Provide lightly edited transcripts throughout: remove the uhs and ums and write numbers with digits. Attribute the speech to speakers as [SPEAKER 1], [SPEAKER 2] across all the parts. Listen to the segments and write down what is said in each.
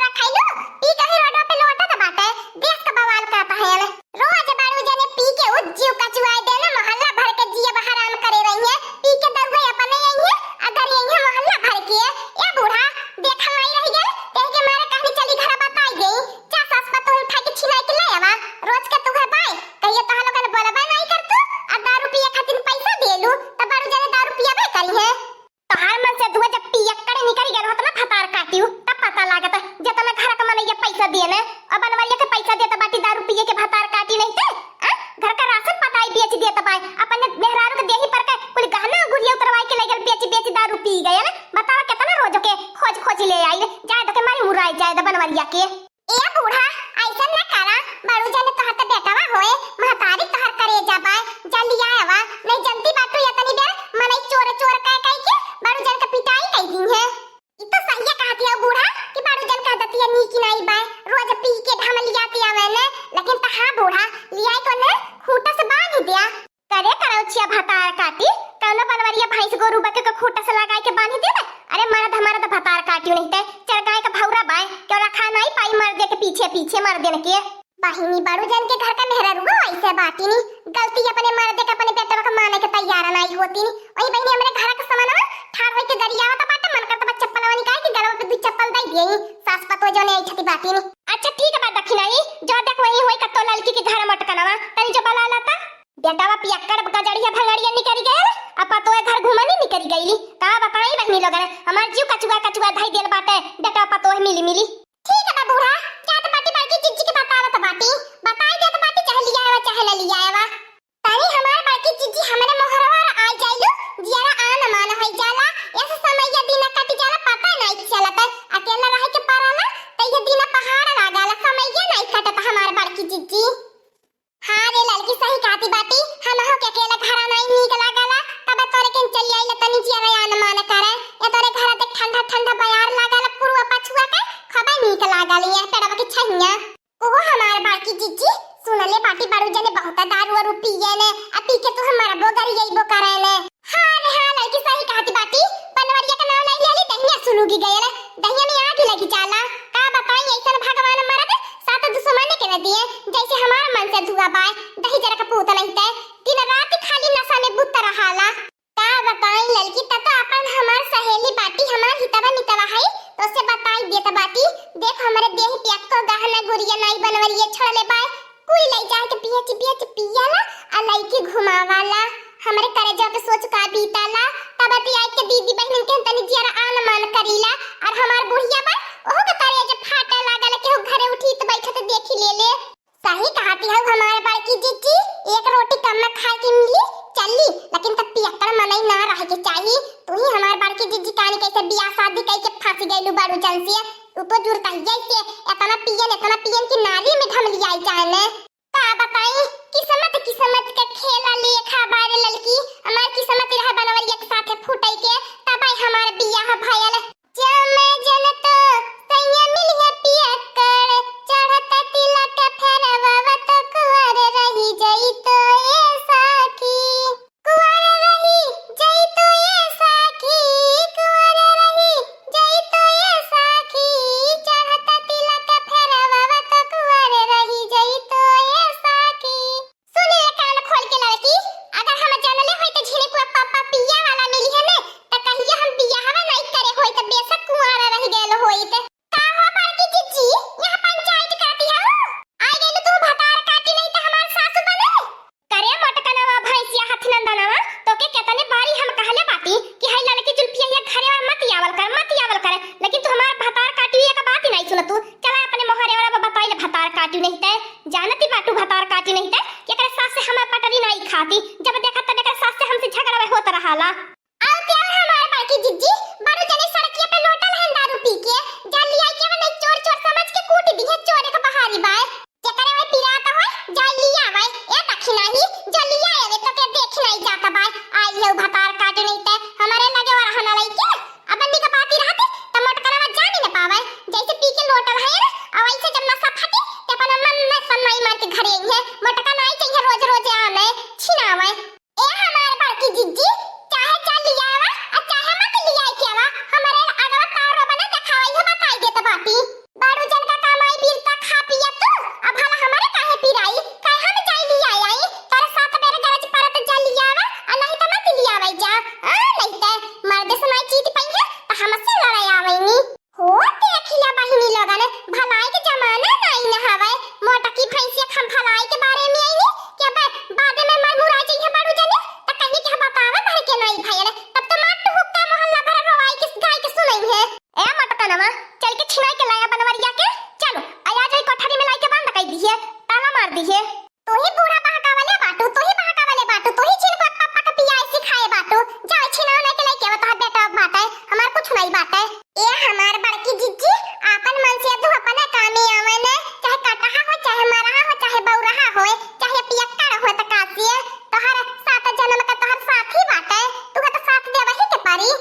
[SPEAKER 1] दारू खाइलो पी के ही रोड पे लौटत बाटे देश का बवाल करता है रोज बारू जाने पी के उज्जीव कचुआई देना मोहल्ला भर के जिया हराम करे रही है पी के दरुए अपने यही है अगर यही मोहल्ला भर के ए बूढ़ा देखा नहीं रह गए कह के मारे कहानी चली घर बताई गई चा सास पतो उठा के छिनाई के ले आवा रोज के तुहे बाय कहिए तो लोगन बोलबा नहीं कर तू आ दारू पिए खातिर पैसा देलू त बारू जाने दारू पियाबे करी है तोहार मन से दुआ जब पियक्कड़ निकल गेल होत ना फतार काटियो तब पता लागत जतना घर का मनैया पैसा दिए ने अब बनवलिया के पैसा देत बाटी दारू पिए के फतार काटी नहीं ते घर का राशन पताई बेच देत बाय अपन मेहरारू के देही पर के कुल गहना गुड़िया उतरवाई के लगल बेच दारू पी गए ना बतावा कितना रोज के खोज ले आई जाए तो के मारी मुराई जाए द बनवलिया के ए बूढ़ा ऐसा न करा बारू जाने तोहर त बेटावा होए महतारी तोहर करे जाबा जल्दी आवा नहीं जनती बातू या तनी बे मने चोर चोर कह के बारू जान का पिटाई कई दी है ई तो सही कहती है बूढ़ा कि बारू जान का दतिया नी की नहीं बा रोज पी के ढम लियाती आवे ने लेकिन तहा बूढ़ा लियाई को ने खूंटा से बांध दिया करे करौचिया भतार काटी कौनो बनवरिया भैंस गोरु बके के खूंटा से लगाई के बांध दे अरे मर्द हमारा तो भतार काटियो नहीं ते चरगाय का भौरा बाय क्यों रखा नहीं पाई मर दे के पीछे मर देने के बाहिनी बारू जान के घर का मेहरा रुगो ऐसे बाटी नी गलती अपने मर्द के अपने बेटा का माने के तैयार नहीं होती नी वही बहनी हमरे घर का सामान ठाड़ होई के गरियावा त बाटे मन करता चप्पल वाली काहे के गलवा पे दू चप्पल दई गई सास पतो जो ने आई छती बाटी नी अच्छा ठीक है बात दखिनाई जो देख वही होई कतो लड़की के घर मटकनवा तनी जो बला लाता बेटावा पियक्कड़ गजड़िया भंगड़िया निकल गए अब पतो घर घुमनी निकल गईली का बताई बहनी लोगन हमार जीव कचुआ धाई देल बाटे बेटा पतो मिली ठीक है बूढ़ा क्या तो बाटी बाटी चिज्जी के बतावत बाटी बताई दे तो बाटी चाहे लिया आवा चाहे न लिया आवा तानी हमार बाटी चिज्जी हमरे मोहरवा आ जाइलो जियारा आन मान होई जाला ऐसे समय या दिन कट जाला पता नहीं चलता अकेला रह के पाराला त ये दिन पहाड़ लागाला समय ये नहीं कटत हमार बाटी चिज्जी हां रे लड़की सही कहती बाटी हम हो के अकेला घर नहीं नीक लागाला तब तोरे के चली आई तनी जियारा आन मान करे ये तोरे घर देख ठंडा ठंडा बयार लागाला पूर्व पछुआ के खबा नीक लागली है पेड़वा के छैया ओहो हमार बाकी जीजी सुनले बाटी बारू जने बहुत दारू और पिए ने आ पी के तू हमारा बोगरी यही बो करे ने हां रे हां लड़की सही कहती बाटी बनवरिया का नाम नहीं लेली दहिया सुलूगी गए दहिया में आग लगी जाला का बताई ऐसा भगवान मरद सात दुश्मन के न दिए जैसे हमार मन से धुआ बाय दही जरा का पूत नहीं ते दिन रात खाली नशा में बुत रहाला का बताई लड़की तत अपन हमार सहेली बाटी हमार हितवा नितवा है तो से बताई देत बाटी देख हमारे देह पियक्को गहना गुड़िया नहीं बनवलिए छोड़ले बाय कोई ले जाए के पियाला आ लइके घुमावाला हमरे करे जाके सोच का बीताला तब आई के दीदी बहन के तनी जरा आन मान करीला और हमार बुढ़िया बा ओहो के करे जे फाटा लागल के घरे उठी त बैठत देखी ले सही कहती है हमारे बाकी जीजी एक रोटी कम में खा के मिली चली लेकिन तब पियक्कड़ मनई ना रह के चाहिए तू ही हमार बाकी जीजी कानी कैसे बियाह शादी कई के फांसी गइलू बारू जन से तू तो जुर कहिए से इतना पियन की नाली में ढम लिया जाए ने का बताई किस्मत के खेला लेखा बारे लड़की हमार किस्मत रह बनवरिया के साथे फूटई के तब हमार बियाह भयल जम जनत सैया मिल है पियक्कड़ चढ़त तिलक फेरवा तो कुंवर रही जई तो ए साखी कुंवर रही जई तो ए साखी कुंवर रही जई तो ए साखी चढ़त तिलक फेरवा तो कुंवर रही जई तो ए साखी सुने कान खोल के लड़की अगर हम जानले होई त झिने को पापा पिया वाला मिली है ने त कहिए हम बियाहवा नहीं करे होई त बेशक कुंवर रह गेल होई त का हो बाकी जीजी यहां पंचायत करती है आई गेल तू भतार काटी नहीं त हमार सासू बने करे मटकनवा भैंसिया हाथ नंदनवा तो के केतने बारी हम कहले बाटी कि हई लड़की जुल्फिया ये घरे और मत आवल कर लेकिन तू हमार भतार काटी एक बात ही नहीं सुन तू चला अपने मोहरे वाला बताइले भतार काटी नहीं ते जानती बाटू भतार काटी नहीं ते एकरे सास से हमार पटरी नहीं खाती जब देखा त देखा सास से हमसे झगड़ा होत रहाला आओ क्या हमार बाकी जीजी बारू जने सड़किया पे लोटल है दारू पी के जाली आई के नहीं चोर समझ के कूट दी है चोरे का बहारी बाय जेकरे में पिराता होय जाली आवे ए दखिना ही जली आवे तो के देख नहीं जाता बाय आई हो भतार काट नहीं ते हमारे लगे और हना लाई के अबंदी का पाती रहते टमाटर जानी न पावे जैसे पी के लोटल है और ऐसे जब नशा फटे ते अपन मन में सन्नाई मार के घरे है मटका नहीं चाहिए रोज रोज आने छिनावे ए हमार बाकी जीजी चाहे चल लिया आवा और चाहे मत लिया के आवा हमारे अगवा तारो बना दिखाई है बताई दे त बाटी बारू लइके छिनाई के लाया बनवरिया के। चलो आया जाई कोठरी में लाइके बांध कई दिए, ताला मार दिए। तू ही बूढ़ा बहकावले बाटू, तू ही बहकावले बाटू, तू ही छिन पापा के पिया सिखाए बाटू। जाओ छिनाने के लाइके बता बेटा बात है, हमार कुछ नहीं बात है। ए हमार बड़की जीजी आपन मन से तू अपन कामे आवन, चाहे कटहा हो, चाहे मरहा हो, चाहे बौरहा हो, चाहे पियक्कड़ हो त कासिए तोहर सात जन्म का तोहर साथी बाटे, तू तो साथ देवही के पारी।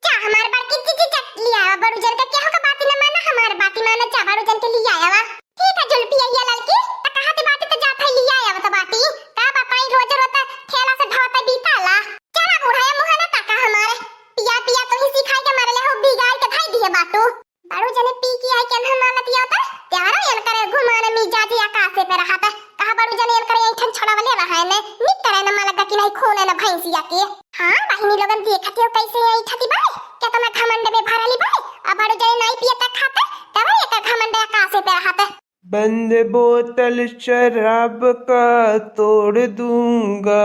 [SPEAKER 1] जा हमार बड़की जीजी चट लिया बड़ू जन के केहू का बात न माना, हमार बात माने जा बड़ू जन के लिया आवा। ठीक है जुल्फी ये लड़की त कहत बात त जात है लिया आवा त बाटी का बताई रोज रोज ठेला से ढाता बीताला। चला बूढ़ा मुंह ना ताका हमारे पिया पिया तो ही सिखाई के मारले हो बिगाड़ के धाई दिए बाटू। बड़ू जने पी की आई के हम मानत याता त्यारो यन करे घुमाने मिजाज आकाशे पे रहा था। कहा बड़ू जने यन करे ठन छड़ावले रहा ने निक करे न मालक कि नहीं खोने न भैंसिया के। हां बहिनी लोगन देखत हो कैसे आई छती बाई क्या तुम घमंड में भरली बाई। अब बड़ू जने नहीं पियता खाता तब एक घमंड आकाशे पे रहा था।
[SPEAKER 2] बंद बोतल शराब का तोड़ दूंगा।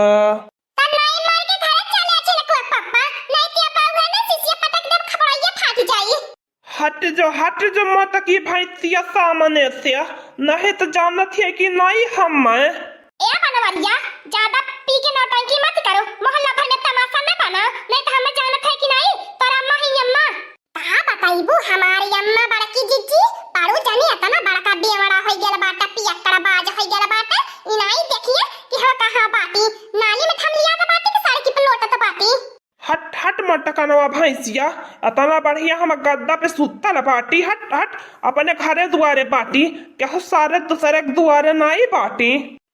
[SPEAKER 2] हट जो मत की भैंसिया सामने से, नहीं तो जानत है कि नहीं हम।
[SPEAKER 1] ए बनवरिया ज्यादा पी के नौटंकी मत करो, मोहल्ला भर में तमाशा न बना, नहीं तो हमें जानत है कि नहीं तोरा अम्मा ही अम्मा। का बताइबू हमारी अम्मा बड़की जीजी पारू जानी इतना बड़का बेवड़ा हो गेल बाटा, पियक्कड़ बाज हो गेल बाटा। इनाई देखिए कि हो कहां बाटी नाली में थम लिया त बाटी के साड़ी की पलोटत बाटी।
[SPEAKER 2] हट मटकनवा भैंसिया इतना बढ़िया हम गद्दा पे सुतल बाटी। हट अपने घरे दुआरे बाटी, क्या सारे दूसरे दुआरे नहीं बाटी।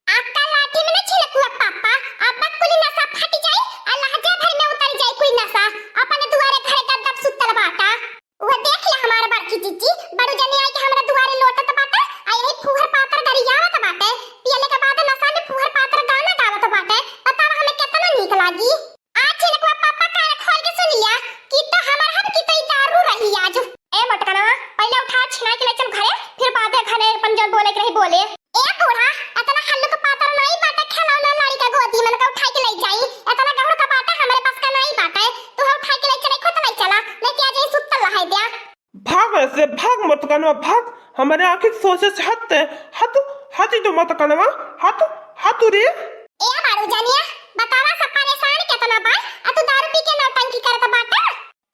[SPEAKER 1] आपका लाठी में न छिलकुआ पापा, अब कुली नसा फट जाए और लहजा भर में उतर जाए कोई नसा। अपने दुआरे घरे गद्दा पे सुतल बाटा वो देख ले हमारे बड़की जीजी बड़ू जने आई के हमरा दुआरे लोटत बाटा। आई रही फुहर पातर गरियावत बाटे, पियले के बाद नसा में फुहर पातर गाना गावत बाटे। बताओ हमें कितना नीक लागी। आज छिलकुआ पापा कान खोल के सुन लिया कि तो हमर हम की तो दारू रही आज। ए मटकना पहले उठा छिना के ले चल घरे, फिर बाद में घरे पंजन बोले के रही बोले। ए बूढ़ा इतना हल्लू का पातर नहीं बाटे, खिलौना लाड़ी का गोदी मन का उठा के ले जाई। इतना गहरा का बाटा हमारे पास का नहीं बाटे, तू उठा के ले चले खुद नहीं चला नहीं क्या जाई सुतल रह दिया।
[SPEAKER 2] भाग ऐसे भाग मटकनवा भाग, हमारे आंखें सोचे से हट जो मटकनवा हट रे।
[SPEAKER 1] ए बारू जानिया बतावा सब परेशान कितना बा, आ तू दारू पी के नौटंकी करत बाटा।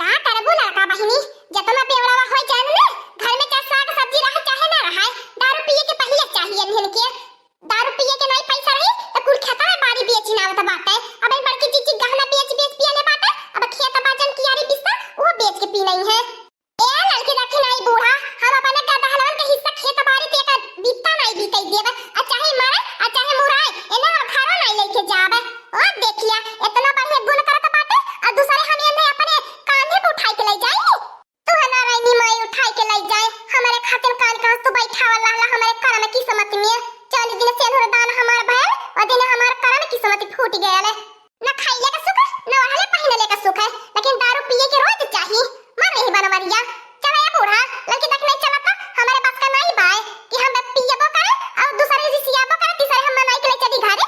[SPEAKER 1] का करबू लड़का बहिनी जतना बेवड़ावा होय जान ने घर में चाहे साग सब्जी रहे चाहे ना रहे, दारू पिए के पहले चाहिए इन्हन के। दारू पिए के नहीं पैसा रही तो कुल खाता में बाड़ी बेच नावत बाटे। अब एक बड़की चीज गहना बेच पिए ले बाटे, अब खेत बाजन कियारी बिस्ता वो बेच के पी नहीं है। ए लड़की रखी नहीं बूढ़ा, हम अपने गदहलन के हिस्सा खेत बाड़ी पे का बित्ता नहीं बीतई देबे, आ चाहे मरे आ चाहे मुराए एने हम खारो नहीं लेके जाबे। और देखिया इतना बढ़िया गुण करत बाटे और दूसरे हम इन्हें अपने कांधे पे उठाई के ले जाई। तू है ना रानी माई उठाई के ले जाए हमारे खातिर कान का तो बैठा वाला हमारे कर्म की किस्मत में। चल दिन से हर दान हमार भैल और दिन हमार कर्म की किस्मत फूट गया न खाइले का सुख न वहले पहनले का सुख है, लेकिन दारू पिए के रोज चाहिए। मन नहीं बनवरिया चला ये बूढ़ा लड़की तक नहीं चला तो हमारे पास का नहीं बाय कि हम पियबो करे और दूसरे से सियाबो करे तीसरे हम नहीं के ले चली घरे।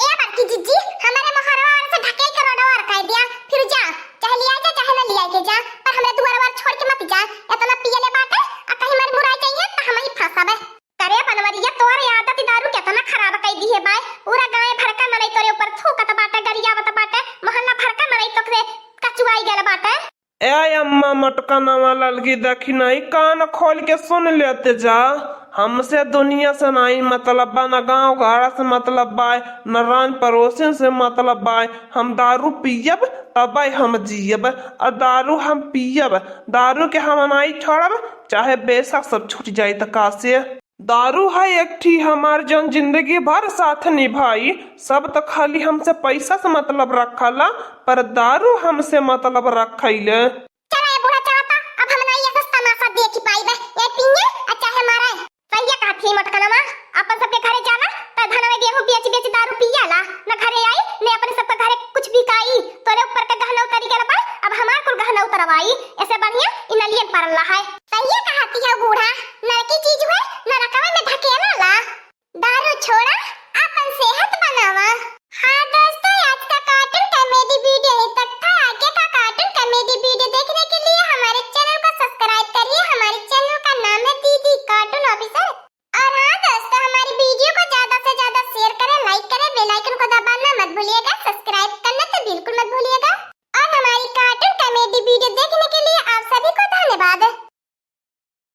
[SPEAKER 1] ए बड़की जीजी हमारे मोहरवा से ढकेल कर रोडवा कह दिया, फिर जा चाहे लिया जा चाहे न लिया के जा, पर हमरे दुआरवा छोड़ के मत जा। इतना पियले बाटे आ कहीं मर मुराई जाइए तो हम ही फंसाबे। करे बनवरिया तोर आदत दारू कितना खराब कई दी है बाय, पूरा गांव भड़का मनई तोरे ऊपर थूकत बाटे गरियावत बाटे, मोहल्ला भड़का मनई तोकरे कचुआई गेल बाटे।
[SPEAKER 2] ए अम्मा मटकनवा लड़की देखी नहीं, कान खोल के सुन लेते जा। हमसे दुनिया से नहीं मतलब बा, न गाँव घर से मतलब बा, न रान पड़ोसन से मतलब बा। हम दारू पियब तब हम जियब, और दारू हम पियब, दारू के हम नहीं छोड़ब चाहे बेशक सब छूट जाए तो कासे। दारू है एक ठी हमार जन जिंदगी भर साथ निभाई, सब तो खाली हमसे पैसा से मतलब रखला, पर दारू हमसे मतलब रखैले।
[SPEAKER 1] चला बूढ़ा चाहता अब हम नहीं ऐसा तमाशा देख पाइबे, ये पिए आ चाहे मारे। सही कहत ही मटकनवा अपन सबके घरे जाला त धन में गेहूं बेच दारू पियाला, न घरे आई ने अपने सबके घरे कुछ भी काई तोरे ऊपर का गहना उतारी गेल बा। अब हमार कुल गहना उतरवाई ऐसे बढ़िया इनलियन परला है। सही कहती है बूढ़ा, नरकी चीज है नरकवा में धकेला ला। दारू छोड़ा